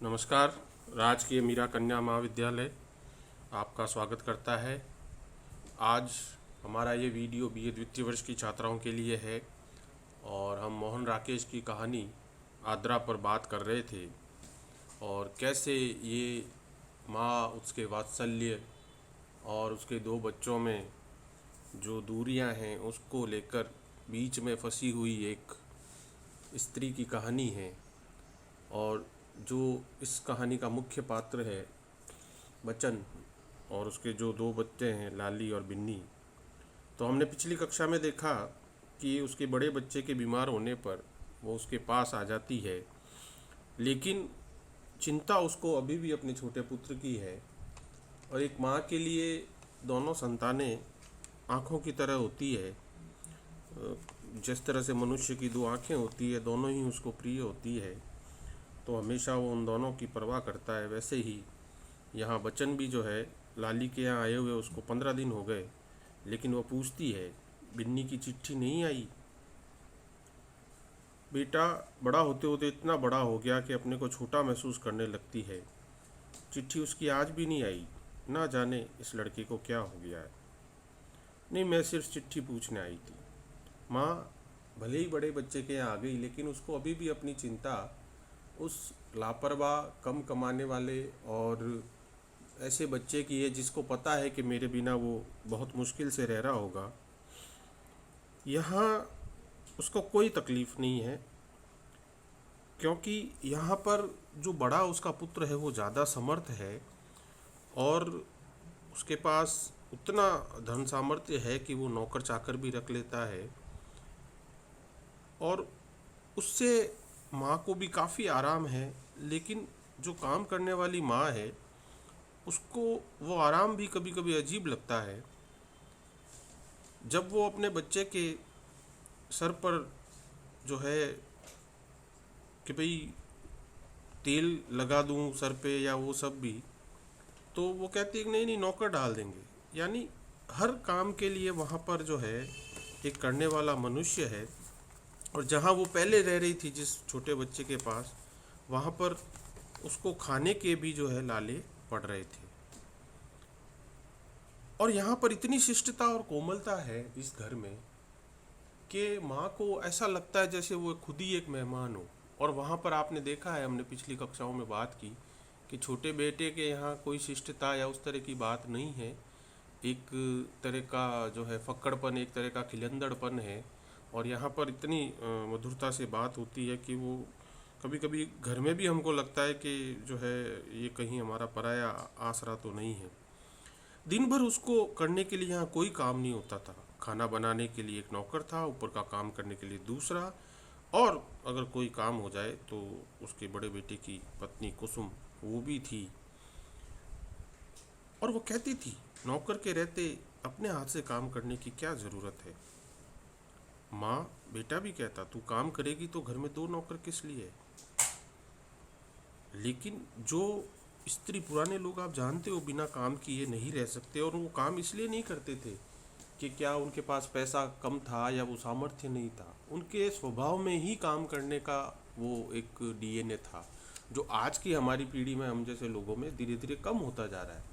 नमस्कार। राजकीय मीरा कन्या महाविद्यालय आपका स्वागत करता है। आज हमारा ये वीडियो बीए द्वितीय वर्ष की छात्राओं के लिए है और हम मोहन राकेश की कहानी आद्रा पर बात कर रहे थे और कैसे ये माँ उसके वात्सल्य और उसके दो बच्चों में जो दूरियां हैं उसको लेकर बीच में फंसी हुई एक स्त्री की कहानी है। और जो इस कहानी का मुख्य पात्र है बच्चन और उसके जो दो बच्चे हैं लाली और बिन्नी। तो हमने पिछली कक्षा में देखा कि उसके बड़े बच्चे के बीमार होने पर वो उसके पास आ जाती है, लेकिन चिंता उसको अभी भी अपने छोटे पुत्र की है। और एक माँ के लिए दोनों संतानें आँखों की तरह होती है। जिस तरह से मनुष्य की दो आँखें होती है, दोनों ही उसको प्रिय होती है, तो हमेशा वो उन दोनों की परवाह करता है। वैसे ही यहाँ बच्चन भी जो है लाली के यहाँ आए हुए उसको 15 दिन हो गए, लेकिन वो पूछती है बिन्नी की चिट्ठी नहीं आई। बेटा बड़ा होते होते इतना बड़ा हो गया कि अपने को छोटा महसूस करने लगती है। चिट्ठी उसकी आज भी नहीं आई, ना जाने इस लड़के को क्या हो गया है। नहीं, मैं सिर्फ चिट्ठी पूछने आई थी। माँ भले ही बड़े बच्चे के यहाँ आ गई, लेकिन उसको अभी भी अपनी चिंता उस लापरवाह कम कमाने वाले और ऐसे बच्चे की है जिसको पता है कि मेरे बिना वो बहुत मुश्किल से रह रहा होगा। यहाँ उसको कोई तकलीफ़ नहीं है, क्योंकि यहाँ पर जो बड़ा उसका पुत्र है वो ज़्यादा समर्थ है और उसके पास उतना धन सामर्थ्य है कि वो नौकर चाकर भी रख लेता है और उससे माँ को भी काफ़ी आराम है। लेकिन जो काम करने वाली माँ है उसको वो आराम भी कभी कभी अजीब लगता है। जब वो अपने बच्चे के सर पर जो है कि भाई तेल लगा दूं सर पे या वो सब भी, तो वो कहती है कि नहीं नहीं नौकर डाल देंगे। यानी हर काम के लिए वहाँ पर जो है एक करने वाला मनुष्य है। और जहाँ वो पहले रह रही थी जिस छोटे बच्चे के पास, वहाँ पर उसको खाने के भी जो है लाले पड़ रहे थे। और यहाँ पर इतनी शिष्टता और कोमलता है इस घर में कि माँ को ऐसा लगता है जैसे वो खुद ही एक मेहमान हो। और वहाँ पर आपने देखा है, हमने पिछली कक्षाओं में बात की कि छोटे बेटे के यहाँ कोई शिष्टता या उस तरह की बात नहीं है। एक तरह का जो है फक्कड़पन, एक तरह का खिलंदड़पन है। और यहाँ पर इतनी मधुरता से बात होती है कि वो कभी कभी घर में भी हमको लगता है कि जो है ये कहीं हमारा पराया आसरा तो नहीं है। दिन भर उसको करने के लिए यहाँ कोई काम नहीं होता था। खाना बनाने के लिए एक नौकर था, ऊपर का काम करने के लिए दूसरा, और अगर कोई काम हो जाए तो उसके बड़े बेटे की पत्नी कुसुम वो भी थी। और वो कहती थी नौकर के रहते अपने हाथ से काम करने की क्या ज़रूरत है। माँ बेटा भी कहता तू काम करेगी तो घर में दो नौकर किस लिए। लेकिन जो स्त्री, पुराने लोग आप जानते हो बिना काम किए नहीं रह सकते। और वो काम इसलिए नहीं करते थे कि क्या उनके पास पैसा कम था या वो सामर्थ्य नहीं था। उनके स्वभाव में ही काम करने का वो एक डीएनए था, जो आज की हमारी पीढ़ी में हम जैसे लोगों में धीरे धीरे कम होता जा रहा है।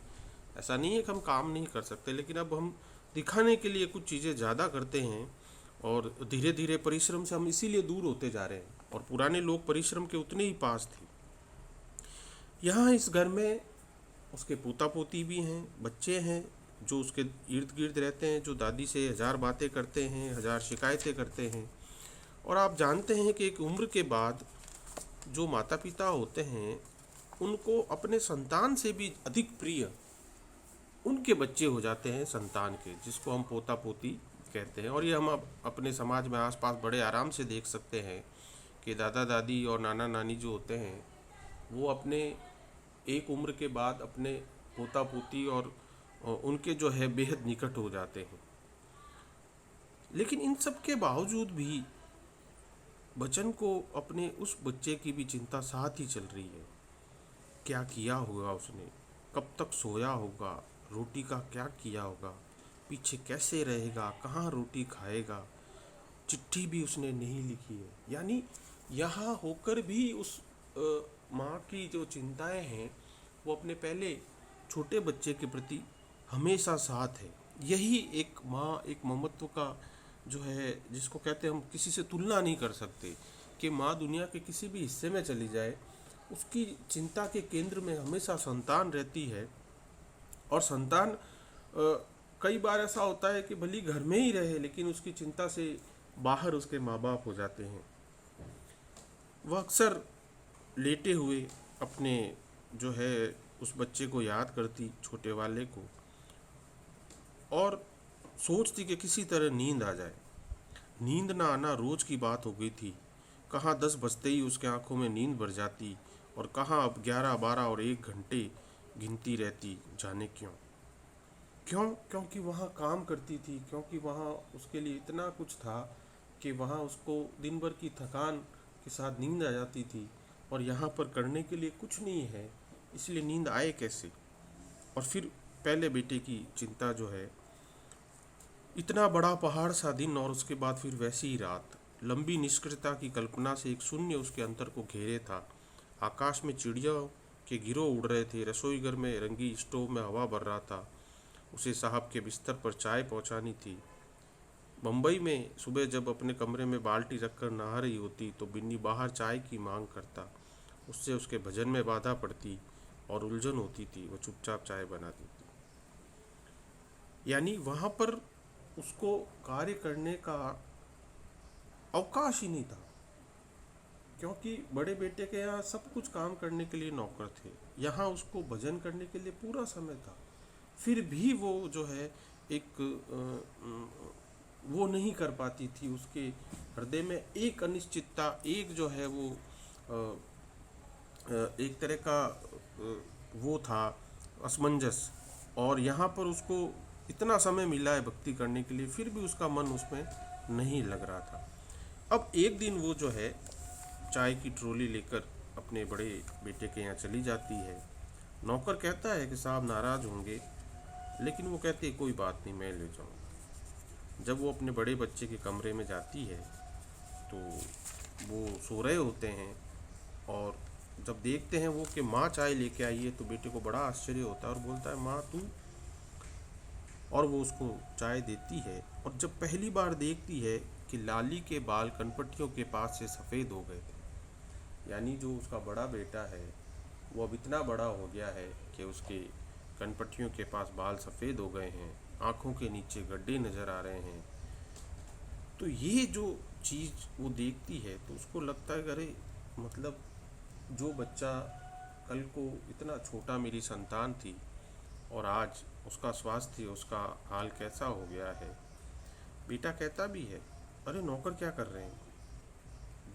ऐसा नहीं है कि हम काम नहीं कर सकते, लेकिन अब हम दिखाने के लिए कुछ चीज़ें ज़्यादा करते हैं और धीरे धीरे परिश्रम से हम इसीलिए दूर होते जा रहे हैं। और पुराने लोग परिश्रम के उतने ही पास थे। यहाँ इस घर में उसके पोता पोती भी हैं, बच्चे हैं जो उसके इर्द गिर्द रहते हैं, जो दादी से हज़ार बातें करते हैं, हज़ार शिकायतें करते हैं। और आप जानते हैं कि एक उम्र के बाद जो माता पिता होते हैं उनको अपने संतान से भी अधिक प्रिय उनके बच्चे हो जाते हैं संतान के, जिसको हम पोता पोती कहते हैं। और ये हम अब अपने समाज में आसपास बड़े आराम से देख सकते हैं कि दादा दादी और नाना नानी जो होते हैं वो अपने एक उम्र के बाद अपने पोता पोती और उनके जो है बेहद निकट हो जाते हैं। लेकिन इन सब के बावजूद भी बच्चन को अपने उस बच्चे की भी चिंता साथ ही चल रही है। क्या किया होगा उसने, कब तक सोया होगा, रोटी का क्या किया होगा, पीछे कैसे रहेगा, कहाँ रोटी खाएगा। चिट्ठी भी उसने नहीं लिखी है। यानी यहाँ होकर भी उस माँ की जो चिंताएं हैं वो अपने पहले छोटे बच्चे के प्रति हमेशा साथ है। यही एक माँ, एक ममत्व का जो है, जिसको कहते हैं हम किसी से तुलना नहीं कर सकते, कि माँ दुनिया के किसी भी हिस्से में चली जाए, उसकी चिंता के केंद्र में हमेशा संतान रहती है। और संतान कई बार ऐसा होता है कि भली घर में ही रहे लेकिन उसकी चिंता से बाहर उसके माँ बाप हो जाते हैं। वह अक्सर लेटे हुए अपने जो है उस बच्चे को याद करती, छोटे वाले को, और सोचती कि किसी तरह नींद आ जाए। नींद ना आना रोज की बात हो गई थी। कहाँ 10 बजते ही उसके आंखों में नींद भर जाती और कहाँ अब 11, 12 और 1 घंटे गिनती रहती, जाने क्यों। क्योंकि वहाँ काम करती थी, क्योंकि वहाँ उसके लिए इतना कुछ था कि वहाँ उसको दिन भर की थकान के साथ नींद आ जाती थी, और यहाँ पर करने के लिए कुछ नहीं है, इसलिए नींद आए कैसे। और फिर पहले बेटे की चिंता जो है, इतना बड़ा पहाड़ सा दिन और उसके बाद फिर वैसी ही रात। लंबी निष्क्रियता की कल्पना से एक शून्य उसके अंतर को घेरे था। आकाश में चिड़ियों के गिरोह उड़ रहे थे, रसोई घर में रंगी स्टोव में हवा भर रहा था। उसे साहब के बिस्तर पर चाय पहुंचानी थी। मुंबई में सुबह जब अपने कमरे में बाल्टी रखकर नहा रही होती तो बिन्नी बाहर चाय की मांग करता। उससे उसके भजन में बाधा पड़ती और उलझन होती थी। वो चुपचाप चाय बना देती। यानी वहाँ पर उसको कार्य करने का अवकाश ही नहीं था, क्योंकि बड़े बेटे के यहाँ सब कुछ काम करने के लिए नौकर थे। यहाँ उसको भजन करने के लिए पूरा समय था। फिर भी वो जो है एक वो नहीं कर पाती थी। उसके हृदय में एक अनिश्चितता, एक जो है वो एक तरह का वो था असमंजस। और यहाँ पर उसको इतना समय मिला है भक्ति करने के लिए, फिर भी उसका मन उसमें नहीं लग रहा था। अब एक दिन वो जो है चाय की ट्रॉली लेकर अपने बड़े बेटे के यहाँ चली जाती है। नौकर कहता है कि साहब नाराज़ होंगे, लेकिन वो कहती है कोई बात नहीं, मैं ले जाऊँगा। जब वो अपने बड़े बच्चे के कमरे में जाती है तो वो सो रहे होते हैं, और जब देखते हैं वो कि माँ चाय लेके आई है तो बेटे को बड़ा आश्चर्य होता है और बोलता है माँ तू। और वो उसको चाय देती है, और जब पहली बार देखती है कि लाली के बाल कनपट्टियों के पास से सफ़ेद हो गए थे। यानी जो उसका बड़ा बेटा है वो अब इतना बड़ा हो गया है कि उसके कनपट्टियों के पास बाल सफ़ेद हो गए हैं, आँखों के नीचे गड्ढे नज़र आ रहे हैं। तो ये जो चीज़ वो देखती है तो उसको लगता है अरे मतलब जो बच्चा कल को इतना छोटा मेरी संतान थी और आज उसका स्वास्थ्य, उसका हाल कैसा हो गया है। बेटा कहता भी है अरे नौकर क्या कर रहे हैं,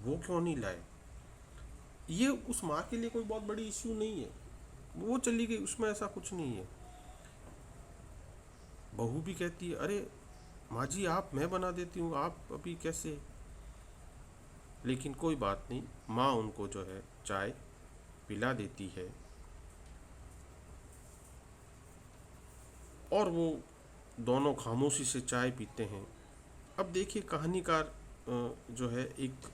वो क्यों नहीं लाए। ये उस माँ के लिए कोई बहुत बड़ी इश्यू नहीं है, वो चली गई, उसमें ऐसा कुछ नहीं है। बहू भी कहती है अरे माँ जी आप, मैं बना देती हूँ, आप अभी कैसे। लेकिन कोई बात नहीं, माँ उनको जो है चाय पिला देती है और वो दोनों खामोशी से चाय पीते हैं। अब देखिए कहानीकार जो है एक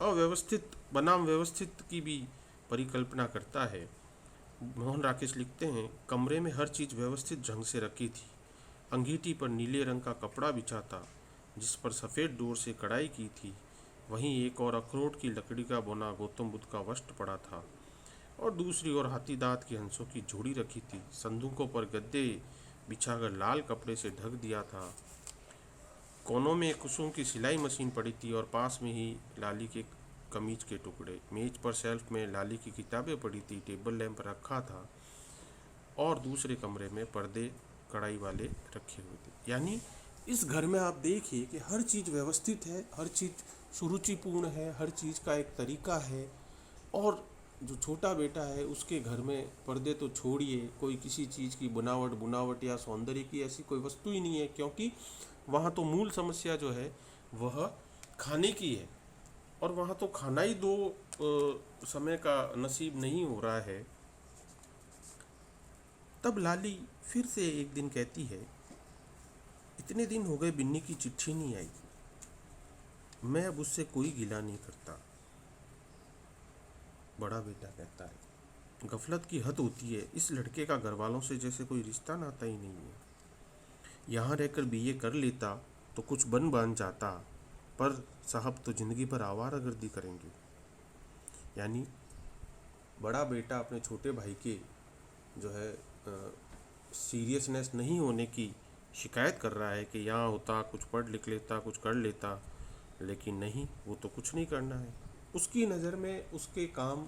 अव्यवस्थित बनाम व्यवस्थित की भी परिकल्पना करता है। मोहन राकेश लिखते हैं कमरे में हर चीज़ व्यवस्थित ढंग से रखी थी। अंगीठी पर नीले रंग का कपड़ा बिछा था जिस पर सफ़ेद डोर से कढ़ाई की थी। वहीं एक और अखरोट की लकड़ी का बना गौतम बुद्ध का वस्त्र पड़ा था और दूसरी ओर हाथी दांत की हंसों की झोड़ी रखी थी। संदूकों पर गद्दे बिछाकर लाल कपड़े से ढक दिया था। कोनों में कुसुम की सिलाई मशीन पड़ी थी और पास में ही लाली के कमीज के टुकड़े। मेज पर शेल्फ में लाली की किताबें पड़ी थी, टेबल लैंप रखा था और दूसरे कमरे में पर्दे कढ़ाई वाले रखे हुए थे। यानी इस घर में आप देखिए कि हर चीज़ व्यवस्थित है, हर चीज़ सुरुचिपूर्ण है, हर चीज़ का एक तरीका है। और जो छोटा बेटा है उसके घर में पर्दे तो छोड़िए, कोई किसी चीज़ की बुनावट या सौंदर्य की ऐसी कोई वस्तु ही नहीं है, क्योंकि वहाँ तो मूल समस्या जो है वह खाने की है, और वहाँ तो खाना ही दो समय का नसीब नहीं हो रहा है। तब लाली फिर से एक दिन कहती है इतने दिन हो गए बिन्नी की चिट्ठी नहीं आई, मैं अब उससे कोई गिला नहीं करता। बड़ा बेटा कहता है, गफलत की हद होती है, इस लड़के का घर वालों से जैसे कोई रिश्ता नाता ही नहीं है। यहाँ रहकर बीए कर लेता तो कुछ बन जाता, पर साहब तो ज़िंदगी भर आवारागर्दी करेंगे। यानी बड़ा बेटा अपने छोटे भाई के जो है सीरियसनेस नहीं होने की शिकायत कर रहा है कि यहाँ होता, कुछ पढ़ लिख लेता, कुछ कर लेता, लेकिन नहीं, वो तो कुछ नहीं करना है। उसकी नज़र में उसके काम,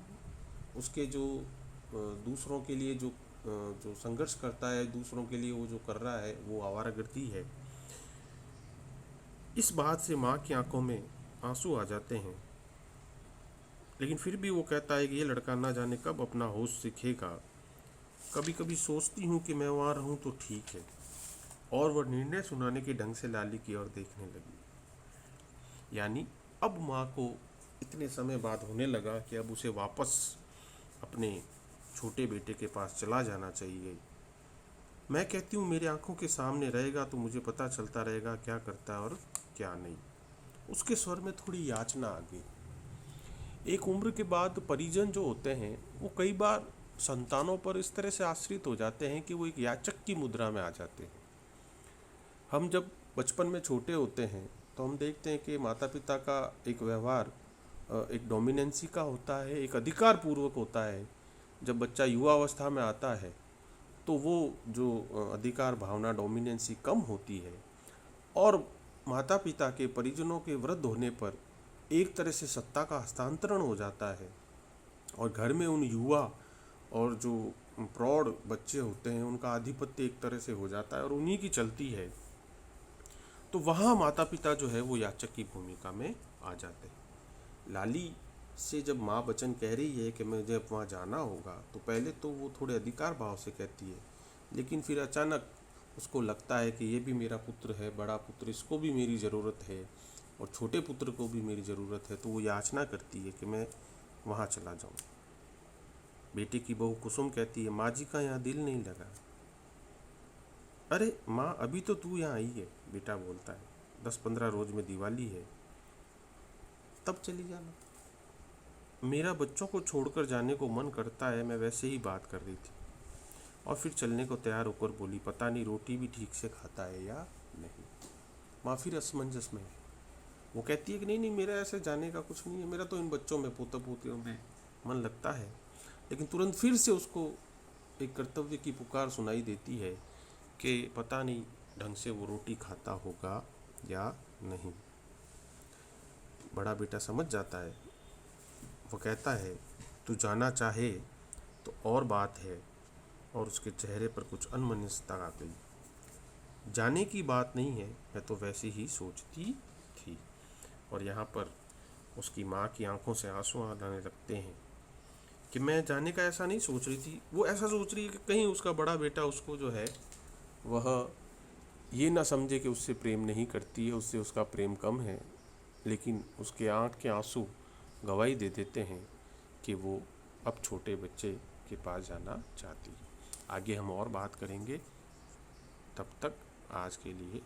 उसके जो दूसरों के लिए जो संघर्ष करता है, दूसरों के लिए वो जो कर रहा है, वो आवारागर्दी है। इस बात से माँ की आंखों में आंसू आ जाते हैं, लेकिन फिर भी वो कहता है कि ये लड़का ना जाने कब अपना होश सीखेगा। कभी कभी सोचती हूँ कि मैं वहाँ रहूँ तो ठीक है। और वह निर्णय सुनाने के ढंग से लाली की ओर देखने लगी। यानी अब माँ को इतने समय बाद होने लगा कि अब उसे वापस अपने छोटे बेटे के पास चला जाना चाहिए। मैं कहती हूँ मेरी आंखों के सामने रहेगा तो मुझे पता चलता रहेगा क्या करता है और क्या नहीं। उसके स्वर में थोड़ी याचना आ गई। एक उम्र के बाद परिजन जो होते हैं वो कई बार संतानों पर इस तरह से आश्रित हो जाते हैं कि वो एक याचक की मुद्रा में आ जाते हैं। हम जब बचपन में छोटे होते हैं तो हम देखते हैं कि माता पिता का एक व्यवहार एक डोमिनेंसी का होता है, एक अधिकार पूर्वक होता है। जब बच्चा युवा अवस्था में आता है तो वो जो अधिकार भावना, डोमिनेंसी कम होती है, और माता पिता के परिजनों के वृद्ध होने पर एक तरह से सत्ता का हस्तांतरण हो जाता है, और घर में उन युवा और जो प्रौढ़ बच्चे होते हैं उनका आधिपत्य एक तरह से हो जाता है और उन्हीं की चलती है। तो वहाँ माता पिता जो है वो याचक की भूमिका में आ जाते हैं। लाली से जब माँ वचन कह रही है कि मुझे अब वहाँ जाना होगा, तो पहले तो वो थोड़े अधिकार भाव से कहती है, लेकिन फिर अचानक उसको लगता है कि ये भी मेरा पुत्र है, बड़ा पुत्र, इसको भी मेरी ज़रूरत है और छोटे पुत्र को भी मेरी ज़रूरत है। तो वो याचना करती है कि मैं वहाँ चला जाऊँ। बेटे की बहू कुसुम कहती है, माँ जी का यहाँ दिल नहीं लगा। अरे माँ, अभी तो तू यहाँ आई है, बेटा बोलता है, 10-15 रोज में दिवाली है, तब चली जाना। मेरा बच्चों को छोड़कर जाने को मन करता है, मैं वैसे ही बात कर रही थी। और फिर चलने को तैयार होकर बोली, पता नहीं रोटी भी ठीक से खाता है या नहीं। माँ फिर असमंजस में है। वो कहती है कि नहीं नहीं, मेरा ऐसे जाने का कुछ नहीं है, मेरा तो इन बच्चों में, पोता पोतियों में मन लगता है। लेकिन तुरंत फिर से उसको एक कर्तव्य की पुकार सुनाई देती है कि पता नहीं ढंग से वो रोटी खाता होगा या नहीं। बड़ा बेटा समझ जाता है। वो कहता है, तू जाना चाहे तो और बात है, और उसके चेहरे पर कुछ अनमनस्ता आ गई। जाने की बात नहीं है, मैं तो वैसे ही सोचती थी। और यहाँ पर उसकी माँ की आंखों से आंसू आने लगते हैं कि मैं जाने का ऐसा नहीं सोच रही थी। वो ऐसा सोच रही है कि कहीं उसका बड़ा बेटा उसको जो है वह ये ना समझे कि उससे प्रेम नहीं करती है, उससे उसका प्रेम कम है। लेकिन उसके आँख के आंसू गवाही दे देते हैं कि वो अब छोटे बच्चे के पास जाना चाहती है। आगे हम और बात करेंगे। तब तक आज के लिए